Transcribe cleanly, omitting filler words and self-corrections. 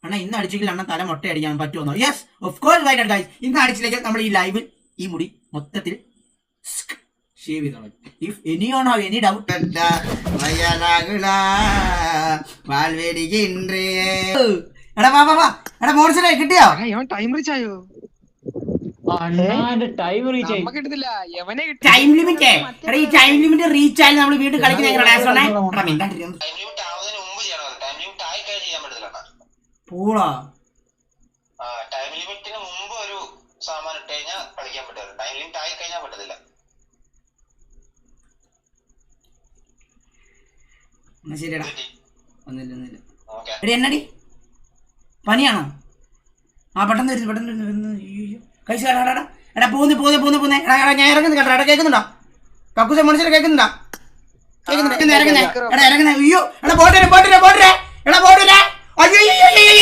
അണ്ണാ ഇന്ന് അടിച്ചെങ്കിൽ അണ്ണൻ തല മുട്ട അടിക്കാൻ പറ്റുമോ? Yes of course why not guys. ഇന്ന് അടിച്ചില്ലെങ്കിൽ നമ്മൾ ഈ ലൈവിൽ ഈ മുടി മൊത്തത്തിൽ ഷേവ് ചെയ്തോളാം. If any on have any doubt എടാ വാ വാ വാ എടാ മോർച്ചനെ കിട്ടിയോ? ടൈം റീച്ച് ആയോ? ടൈം ലിമിറ്റ് എടാ ഈ ടൈം ലിമിറ്റ് റീച്ച് ആയാലും നമ്മൾ വീണ്ടും കളിക്കുന്ന പോടാ. ടൈം ലിമിറ്റിന് മുമ്പ് ഒരു സാമാനം ഇട്ട് കഴിഞ്ഞാൽ കളിക്കാൻ പറ്റില്ല. ടൈം ലിമിറ്റ് ആയി കഴിഞ്ഞാൽ പറ്റത്തില്ല. ശരിയടാ ഒന്നില്ല എടി എന്നടി പനിയാണോ? ആ പെട്ടെന്ന് വരുന്നു കഴിച്ചു കേടാ. എടാ പോന്ന് ഞാൻ ഇറങ്ങുന്നു കേട്ടോ. എടാ കേൾക്കുന്നുണ്ടോ? കക്കൂസ മനുഷ്യരെ കേൾക്കുന്നുണ്ടോ? കേൾക്കുന്നുണ്ട് ഇറങ്ങുന്നേ. എടാ ഇറങ്ങുന്നേ. അയ്യോ എടാ പോട്ടെ എടാ പോട്ടെ. അയ്യോ